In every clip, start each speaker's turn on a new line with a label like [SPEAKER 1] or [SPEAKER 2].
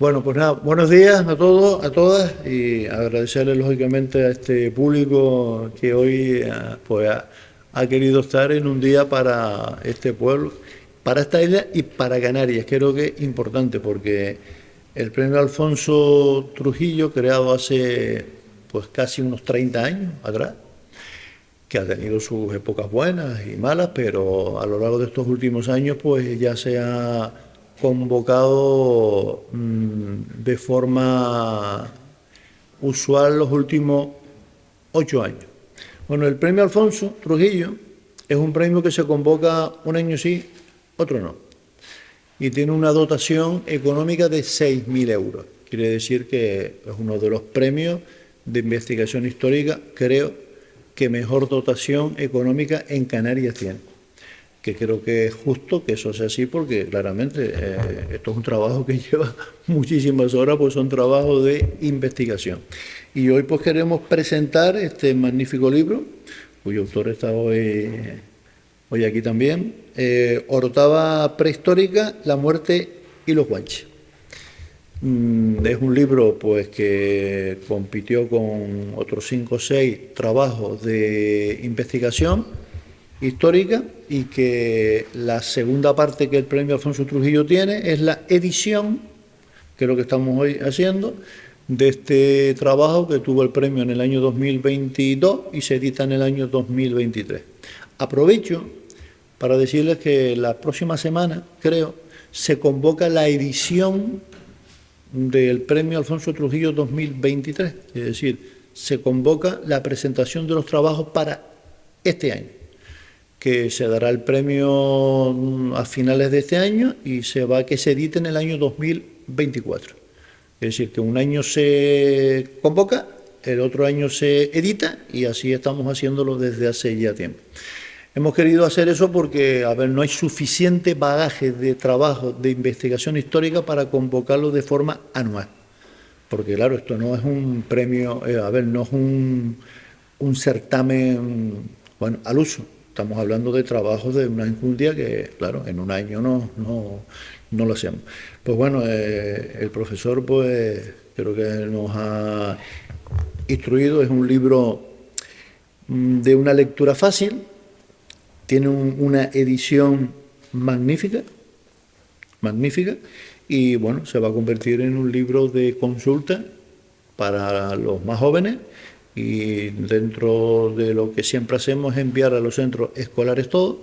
[SPEAKER 1] Bueno, pues nada, buenos días a todos, a todas, y agradecerles lógicamente a este público que hoy ha querido estar en un día para este pueblo, para esta isla y para Canarias. Creo que es importante porque el premio Alfonso Trujillo, creado hace pues casi unos 30 años atrás, que ha tenido sus épocas buenas y malas, pero a lo largo de estos últimos años pues ya se ha convocado de forma usual los últimos 8 años. Bueno, el premio Alfonso Trujillo es un premio que se convoca un año sí, otro no, y tiene una dotación económica de 6.000 euros. Quiere decir que es uno de los premios de investigación histórica, creo, que mejor dotación económica en Canarias tiene. Que creo que es justo que eso sea así porque claramente esto es un trabajo que lleva muchísimas horas, pues son trabajos de investigación. Y hoy pues queremos presentar este magnífico libro, cuyo autor está hoy aquí también, Orotava prehistórica, la muerte y los guanches. Es un libro pues que compitió con otros 5 o 6 trabajos de investigación histórica y que la segunda parte que el premio Alfonso Trujillo tiene es la edición, que es lo que estamos hoy haciendo, de este trabajo que tuvo el premio en el año 2022 y se edita en el año 2023. Aprovecho para decirles que la próxima semana, creo, se convoca la edición del premio Alfonso Trujillo 2023, es decir, se convoca la presentación de los trabajos para este año, que se dará el premio a finales de este año y que se edite en el año 2024. Es decir, que un año se convoca, el otro año se edita y así estamos haciéndolo desde hace ya tiempo. Hemos querido hacer eso porque, no hay suficiente bagaje de trabajo de investigación histórica para convocarlo de forma anual. Porque, claro, esto no es un premio, no es un certamen, al uso. Estamos hablando de trabajos de una enjundia que, claro, en un año no lo hacemos. Pues bueno, el profesor, pues, creo que nos ha instruido. Es un libro de una lectura fácil, tiene una edición magnífica, y bueno, se va a convertir en un libro de consulta para los más jóvenes, y dentro de lo que siempre hacemos es enviar a los centros escolares todo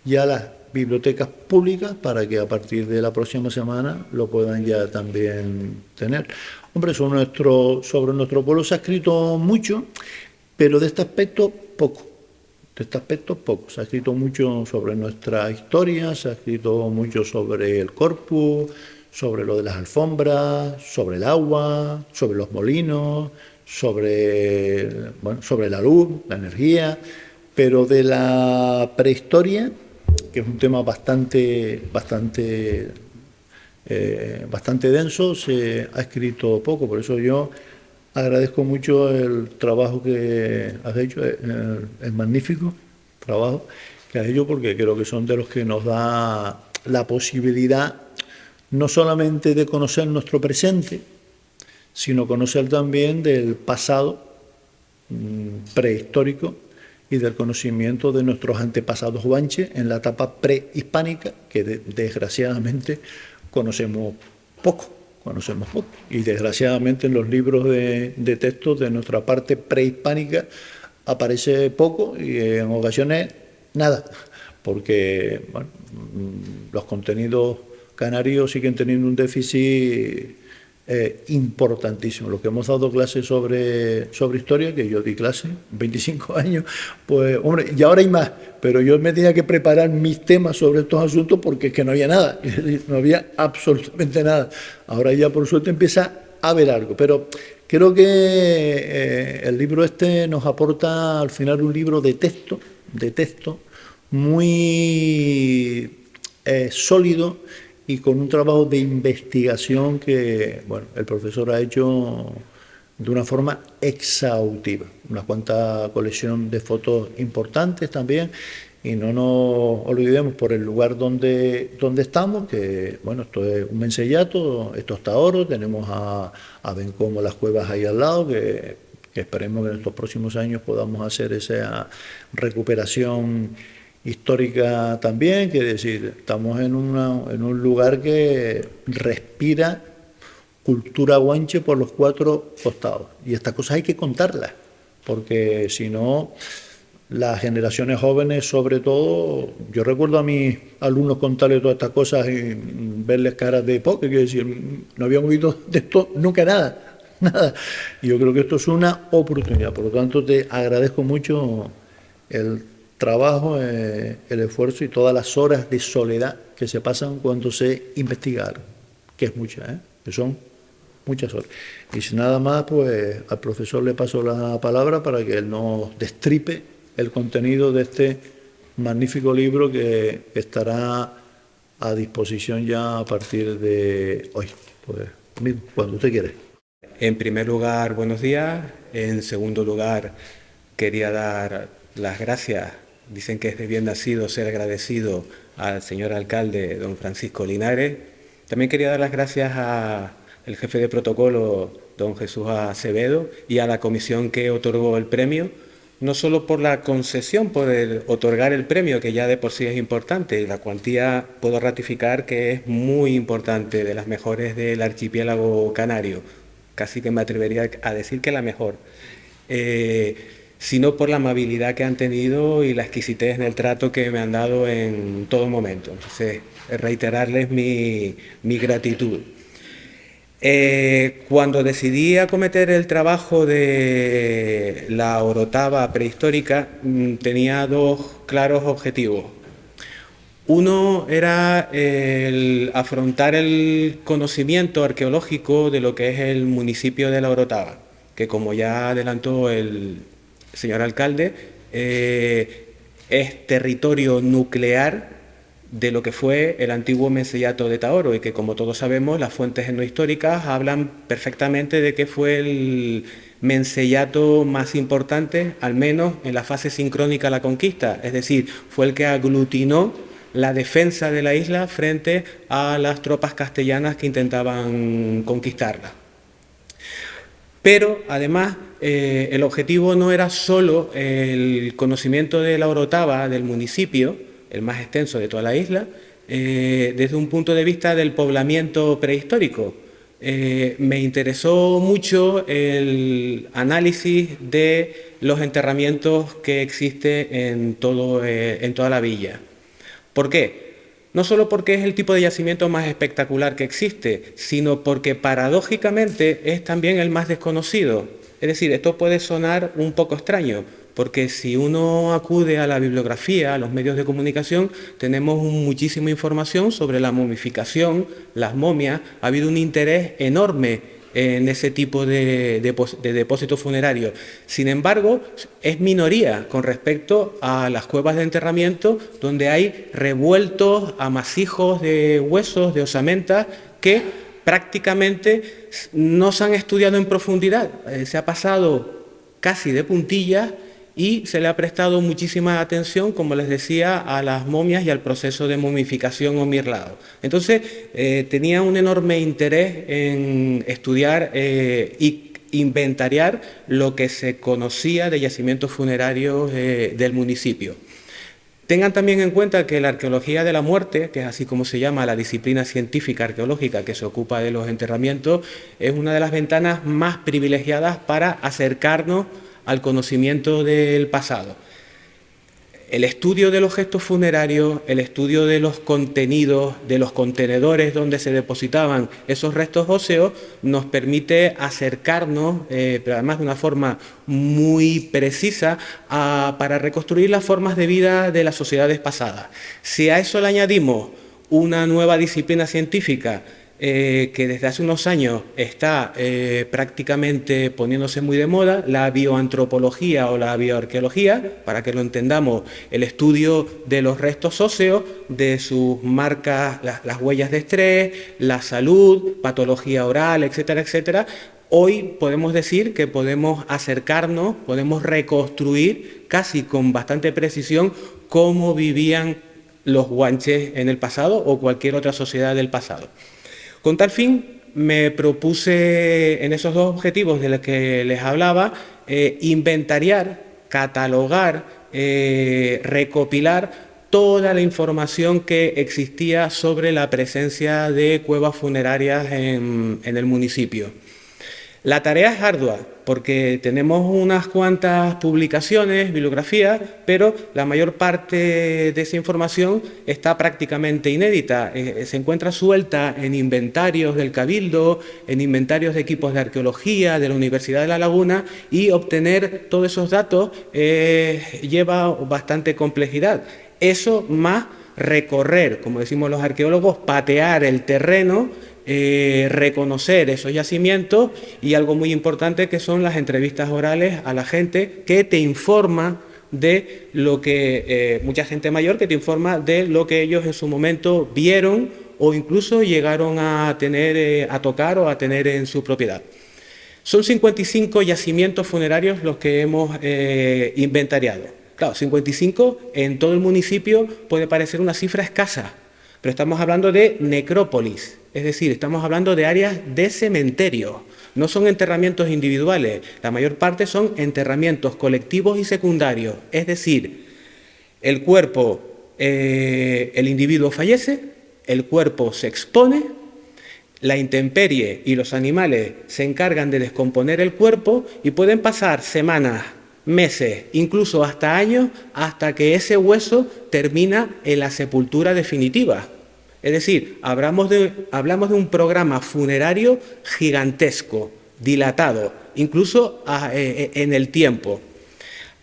[SPEAKER 1] y a las bibliotecas públicas para que a partir de la próxima semana lo puedan ya también tener. Hombre, sobre nuestro pueblo se ha escrito mucho, pero de este aspecto poco. Se ha escrito mucho sobre nuestra historia, se ha escrito mucho sobre el corpus, sobre lo de las alfombras, sobre el agua, sobre los molinos, sobre la luz, la energía, pero de la prehistoria, que es un tema bastante denso, se ha escrito poco. Por eso yo agradezco mucho el trabajo que has hecho, el magnífico trabajo que has hecho, porque creo que son de los que nos da la posibilidad no solamente de conocer nuestro presente, sino conocer también del pasado prehistórico y del conocimiento de nuestros antepasados guanches en la etapa prehispánica, que desgraciadamente conocemos poco. Y desgraciadamente en los libros de texto de nuestra parte prehispánica aparece poco y en ocasiones nada, porque los contenidos canarios siguen teniendo un déficit importantísimo. Los que hemos dado clases sobre historia, que yo di clase 25 años, pues hombre, y ahora hay más, pero yo me tenía que preparar mis temas sobre estos asuntos porque es que no había nada, no había absolutamente nada. Ahora ya por suerte empieza a haber algo, pero creo que el libro este nos aporta al final un libro de texto muy sólido y con un trabajo de investigación que el profesor ha hecho de una forma exhaustiva. Una cuanta colección de fotos importantes también, y no nos olvidemos por el lugar donde estamos, que bueno, esto es un mensellato, esto está oro, tenemos a Bencomo las cuevas ahí al lado, que esperemos que en estos próximos años podamos hacer esa recuperación histórica también, que es decir, estamos en un lugar que respira cultura guanche por los 4 costados. Y estas cosas hay que contarlas, porque si no, las generaciones jóvenes, sobre todo, yo recuerdo a mis alumnos contarles todas estas cosas y verles caras de póker, que decir, no habían oído de esto nunca nada, nada. Y yo creo que esto es una oportunidad, por lo tanto te agradezco mucho el trabajo, el esfuerzo y todas las horas de soledad que se pasan cuando se investiga algo, que es mucha, que son muchas horas. Y sin nada más, pues al profesor le paso la palabra para que él nos destripe el contenido de este magnífico libro que estará a disposición ya a partir de hoy. Pues cuando usted quiera.
[SPEAKER 2] En primer lugar, buenos días. En segundo lugar, quería dar las gracias. Dicen que es de bien nacido ser agradecido al señor alcalde, don Francisco Linares. También quería dar las gracias al jefe de protocolo, don Jesús Acevedo, y a la comisión que otorgó el premio, no solo por la concesión, por otorgar el premio, que ya de por sí es importante. La cuantía puedo ratificar que es muy importante, de las mejores del archipiélago canario. Casi que me atrevería a decir que la mejor. Sino por la amabilidad que han tenido y la exquisitez en el trato que me han dado en todo momento. Entonces, reiterarles mi gratitud. Cuando decidí acometer el trabajo de la orotava prehistórica, tenía 2 claros objetivos. Uno era el afrontar el conocimiento arqueológico de lo que es el municipio de La Orotava, que como ya adelantó el señor alcalde, es territorio nuclear de lo que fue el antiguo mensellato de Taoro, y que, como todos sabemos, las fuentes etnohistóricas hablan perfectamente de que fue el mensellato más importante, al menos en la fase sincrónica a la conquista, es decir, fue el que aglutinó la defensa de la isla frente a las tropas castellanas que intentaban conquistarla. Pero, además, el objetivo no era solo el conocimiento de la orotava del municipio, el más extenso de toda la isla, desde un punto de vista del poblamiento prehistórico. Me interesó mucho el análisis de los enterramientos que existen en toda la villa. ¿Por qué? No solo porque es el tipo de yacimiento más espectacular que existe, sino porque paradójicamente es también el más desconocido. Es decir, esto puede sonar un poco extraño, porque si uno acude a la bibliografía, a los medios de comunicación, tenemos muchísima información sobre la momificación, las momias. Ha habido un interés enorme en ese tipo de depósitos funerarios. Sin embargo, es minoría con respecto a las cuevas de enterramiento, donde hay revueltos amasijos de huesos, de osamentas, que prácticamente no se han estudiado en profundidad. Se ha pasado casi de puntillas y se le ha prestado muchísima atención, como les decía, a las momias y al proceso de momificación o mirlado. Entonces, tenía un enorme interés en estudiar y inventariar lo que se conocía de yacimientos funerarios del municipio. Tengan también en cuenta que la arqueología de la muerte, que es así como se llama la disciplina científica arqueológica que se ocupa de los enterramientos, es una de las ventanas más privilegiadas para acercarnos al conocimiento del pasado. El estudio de los gestos funerarios, el estudio de los contenidos, de los contenedores donde se depositaban esos restos óseos, nos permite acercarnos, pero además de una forma muy precisa, para reconstruir las formas de vida de las sociedades pasadas. Si a eso le añadimos una nueva disciplina científica, que desde hace unos años está prácticamente poniéndose muy de moda, la bioantropología o la bioarqueología, para que lo entendamos, el estudio de los restos óseos, de sus marcas, las huellas de estrés, la salud, patología oral, etcétera, etcétera. Hoy podemos decir que podemos acercarnos, podemos reconstruir casi con bastante precisión cómo vivían los guanches en el pasado o cualquier otra sociedad del pasado. Con tal fin, me propuse en esos dos objetivos de los que les hablaba, inventariar, catalogar, recopilar toda la información que existía sobre la presencia de cuevas funerarias en el municipio. La tarea es ardua porque tenemos unas cuantas publicaciones, bibliografías, pero la mayor parte de esa información está prácticamente inédita. Se encuentra suelta en inventarios del Cabildo, en inventarios de equipos de arqueología de la Universidad de La Laguna, y obtener todos esos datos lleva bastante complejidad. Eso más recorrer, como decimos los arqueólogos, patear el terreno, reconocer esos yacimientos, y algo muy importante que son las entrevistas orales a la gente que te informa de lo que, mucha gente mayor que te informa de lo que ellos en su momento vieron o incluso llegaron a tener, a tocar o a tener en su propiedad. Son 55 yacimientos funerarios los que hemos inventariado. Claro, 55 en todo el municipio puede parecer una cifra escasa, pero estamos hablando de necrópolis, es decir, estamos hablando de áreas de cementerio. No son enterramientos individuales, la mayor parte son enterramientos colectivos y secundarios, es decir, el cuerpo, el individuo fallece, el cuerpo se expone, la intemperie y los animales se encargan de descomponer el cuerpo y pueden pasar semanas, meses, incluso hasta años, hasta que ese hueso termina en la sepultura definitiva. Es decir, hablamos de un programa funerario gigantesco, dilatado, incluso en el tiempo,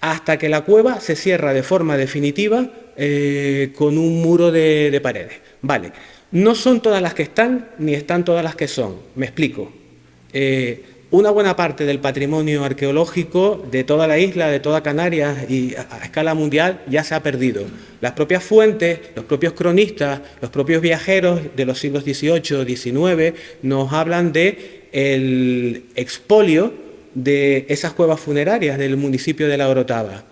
[SPEAKER 2] hasta que la cueva se cierra de forma definitiva con un muro de paredes. Vale, no son todas las que están, ni están todas las que son. Me explico. Una buena parte del patrimonio arqueológico de toda la isla, de toda Canarias y a escala mundial ya se ha perdido. Las propias fuentes, los propios cronistas, los propios viajeros de los siglos XVIII, XIX nos hablan de el expolio de esas cuevas funerarias del municipio de La Orotava.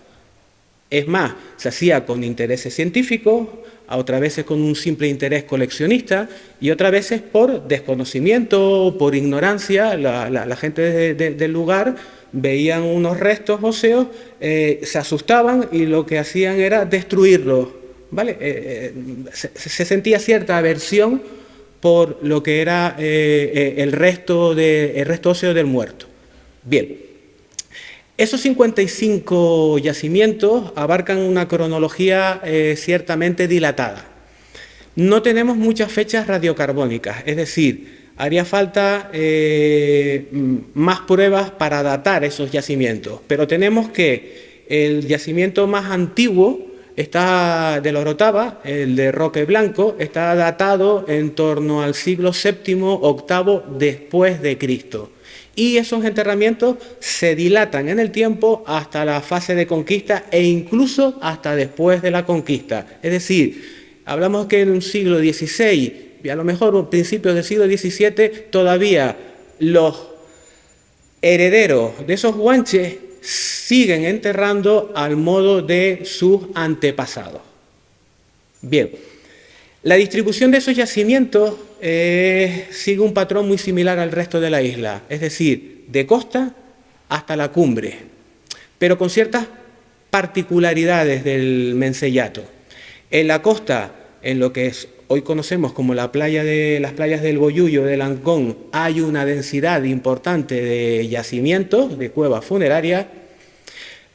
[SPEAKER 2] Es más, se hacía con intereses científicos, a otras veces con un simple interés coleccionista y otras veces por desconocimiento, por ignorancia. La gente del lugar veían unos restos óseos, se asustaban y lo que hacían era destruirlos, ¿vale? Se sentía cierta aversión por lo que era el resto óseo del muerto. Bien. Esos 55 yacimientos abarcan una cronología ciertamente dilatada. No tenemos muchas fechas radiocarbónicas, es decir, haría falta más pruebas para datar esos yacimientos, pero tenemos que el yacimiento más antiguo está de La Orotava, el de Roque Blanco, está datado en torno al siglo VII, VIII después de Cristo. Y esos enterramientos se dilatan en el tiempo hasta la fase de conquista e incluso hasta después de la conquista. Es decir, hablamos que en un siglo XVI y a lo mejor principios del siglo XVII todavía los herederos de esos guanches siguen enterrando al modo de sus antepasados. Bien, la distribución de esos yacimientos sigue un patrón muy similar al resto de la isla, es decir, de costa hasta la cumbre, pero con ciertas particularidades del Menceyato. En la costa, en lo que hoy conocemos como las playas del Boyullo, del Ancón, hay una densidad importante de yacimientos, de cuevas funerarias.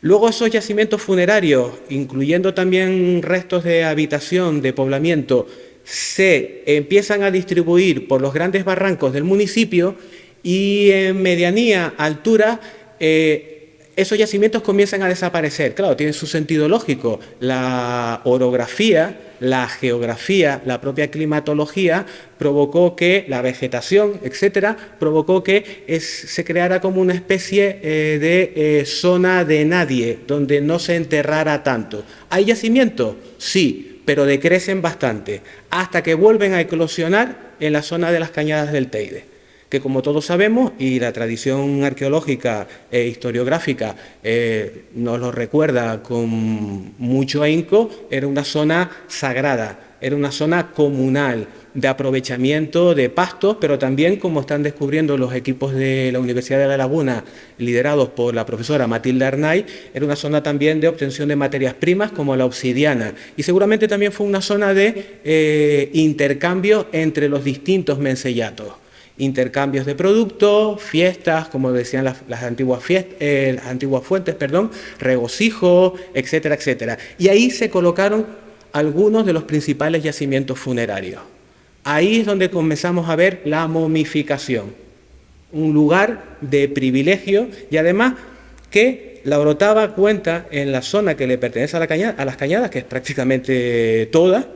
[SPEAKER 2] Luego esos yacimientos funerarios, incluyendo también restos de habitación, de poblamiento, se empiezan a distribuir por los grandes barrancos del municipio y en medianía altura esos yacimientos comienzan a desaparecer. Claro, tiene su sentido lógico. La orografía, la geografía, la propia climatología provocó que la vegetación, etcétera, provocó que se creara como una especie de zona de nadie, donde no se enterrara tanto. ¿Hay yacimientos? Sí, pero decrecen bastante, hasta que vuelven a eclosionar en la zona de las Cañadas del Teide. que, como todos sabemos, y la tradición arqueológica e historiográfica nos lo recuerda con mucho ahínco, era una zona sagrada, era una zona comunal, de aprovechamiento de pastos, pero también, como están descubriendo los equipos de la Universidad de La Laguna, liderados por la profesora Matilde Arnay, era una zona también de obtención de materias primas como la obsidiana, y seguramente también fue una zona de intercambio entre los distintos mencellatos, intercambios de productos, fiestas, como decían las antiguas fuentes, regocijo, etcétera, etcétera. Y ahí se colocaron algunos de los principales yacimientos funerarios. Ahí es donde comenzamos a ver la momificación, un lugar de privilegio, y además que la Orotava cuenta, en la zona que le pertenece a las Cañadas, que es prácticamente toda,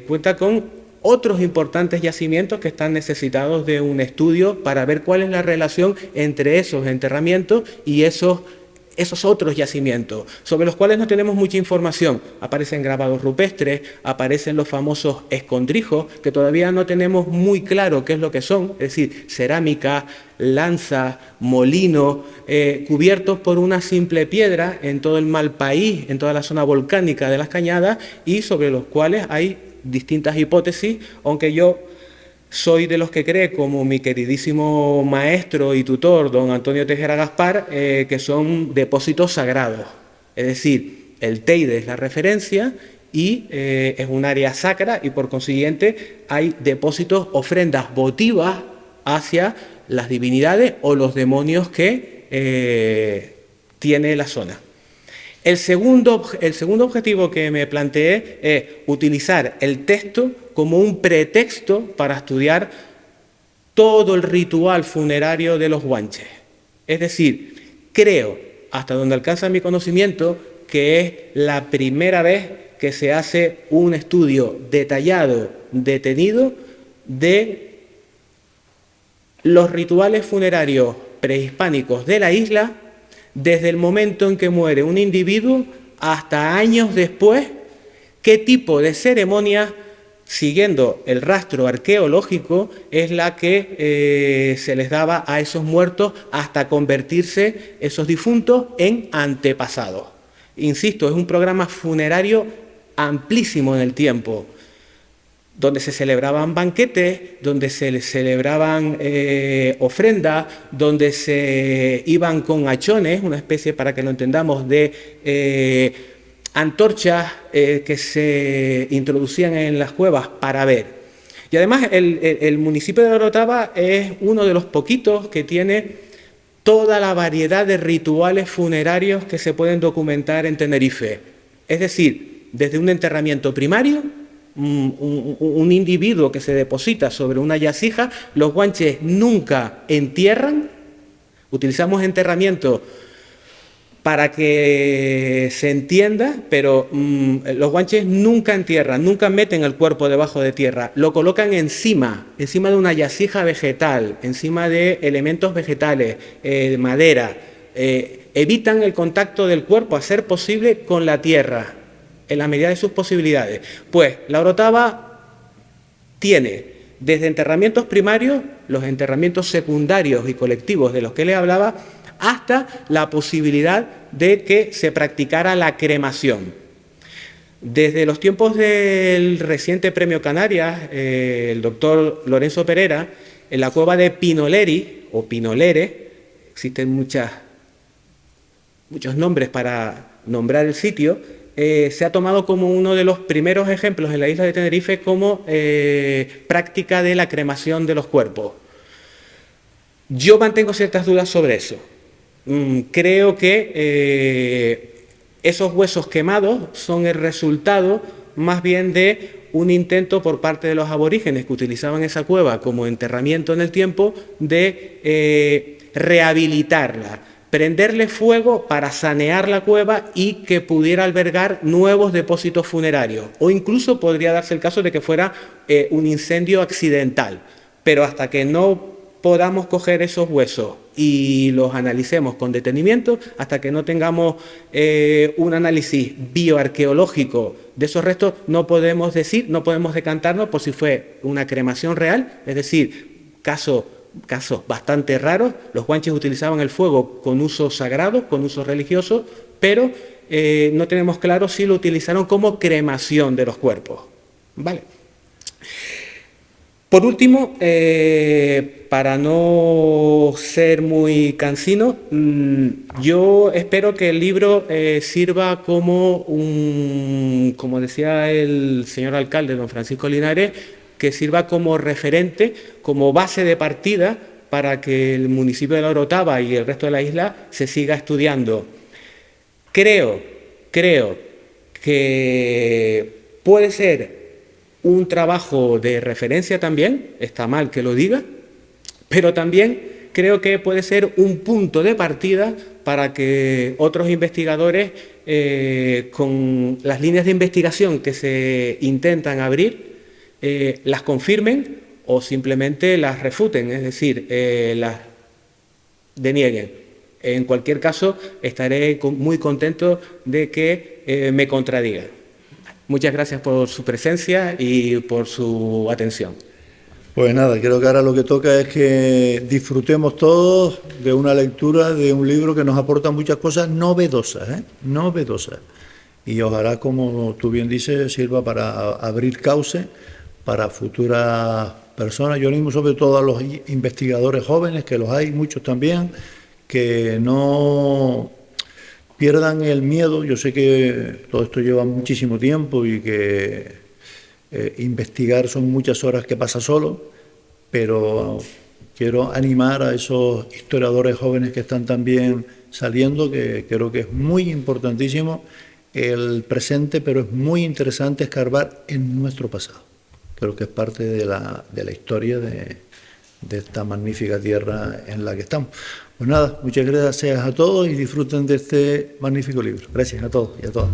[SPEAKER 2] cuenta con otros importantes yacimientos que están necesitados de un estudio para ver cuál es la relación entre esos enterramientos y esos otros yacimientos, sobre los cuales no tenemos mucha información. Aparecen grabados rupestres, aparecen los famosos escondrijos, que todavía no tenemos muy claro qué es lo que son, es decir, cerámica, lanza, molino, cubiertos por una simple piedra en todo el Malpaís, en toda la zona volcánica de las Cañadas, y sobre los cuales hay distintas hipótesis, aunque yo soy de los que cree, como mi queridísimo maestro y tutor, don Antonio Tejera Gaspar, que son depósitos sagrados. Es decir, el Teide es la referencia y es un área sacra, y por consiguiente hay depósitos, ofrendas votivas hacia las divinidades o los demonios que tiene la zona. El segundo objetivo que me planteé es utilizar el texto como un pretexto para estudiar todo el ritual funerario de los guanches. Es decir, creo, hasta donde alcanza mi conocimiento, que es la primera vez que se hace un estudio detallado, detenido, de los rituales funerarios prehispánicos de la isla, desde el momento en que muere un individuo hasta años después, qué tipo de ceremonia, siguiendo el rastro arqueológico, es la que se les daba a esos muertos hasta convertirse esos difuntos en antepasados. Insisto, es un programa funerario amplísimo en el tiempo, donde se celebraban banquetes, donde se celebraban ofrendas, donde se iban con hachones, una especie, para que lo entendamos, de antorchas que se introducían en las cuevas para ver. Y además el municipio de La Orotava es uno de los poquitos que tiene toda la variedad de rituales funerarios que se pueden documentar en Tenerife. Es decir, desde un enterramiento primario, un individuo que se deposita sobre una yacija, los guanches nunca entierran, utilizamos enterramiento para que se entienda, pero los guanches nunca entierran, nunca meten el cuerpo debajo de tierra, lo colocan encima de una yacija vegetal, encima de elementos vegetales, de madera, evitan el contacto del cuerpo, a ser posible, con la tierra, en la medida de sus posibilidades. Pues la Orotava tiene desde enterramientos primarios, los enterramientos secundarios y colectivos de los que les hablaba, hasta la posibilidad de que se practicara la cremación. Desde los tiempos del reciente Premio Canarias, el doctor Lorenzo Pereira, en la cueva de Pinoleri, o Pinolere, existen muchos nombres para nombrar el sitio, se ha tomado como uno de los primeros ejemplos en la isla de Tenerife como práctica de la cremación de los cuerpos. Yo mantengo ciertas dudas sobre eso. Creo que esos huesos quemados son el resultado más bien de un intento por parte de los aborígenes que utilizaban esa cueva como enterramiento en el tiempo de rehabilitarla, prenderle fuego para sanear la cueva y que pudiera albergar nuevos depósitos funerarios, o incluso podría darse el caso de que fuera un incendio accidental, pero hasta que no podamos coger esos huesos y los analicemos con detenimiento, hasta que no tengamos un análisis bioarqueológico de esos restos, no podemos decantarnos por si fue una cremación real, es decir, caso casos bastante raros, los guanches utilizaban el fuego con usos sagrados, con usos religiosos, pero no tenemos claro si lo utilizaron como cremación de los cuerpos. ¿Vale? Por último, para no ser muy cansino, yo espero que el libro sirva como como decía el señor alcalde, don Francisco Linares, que sirva como referente, como base de partida para que el municipio de La Orotava y el resto de la isla se siga estudiando. Creo que puede ser un trabajo de referencia también, está mal que lo diga, pero también creo que puede ser un punto de partida para que otros investigadores, con las líneas de investigación que se intentan abrir, las confirmen o simplemente las refuten, es decir, las denieguen. En cualquier caso, estaré muy contento de que me contradigan. Muchas gracias por su presencia y por su atención.
[SPEAKER 1] Pues nada, creo que ahora lo que toca es que disfrutemos todos de una lectura de un libro que nos aporta muchas cosas novedosas, novedosas. Y ojalá, como tú bien dices, sirva para abrir cauce para futuras personas. Yo animo sobre todo a los investigadores jóvenes, que los hay, muchos también, que no pierdan el miedo. Yo sé que todo esto lleva muchísimo tiempo y que investigar son muchas horas que pasa solo, pero quiero animar a esos historiadores jóvenes que están también saliendo, que creo que es muy importantísimo el presente, pero es muy interesante escarbar en nuestro pasado. Creo que es parte de la historia de esta magnífica tierra en la que estamos. Pues nada, muchas gracias a todos y disfruten de este magnífico libro. Gracias a todos y a todas.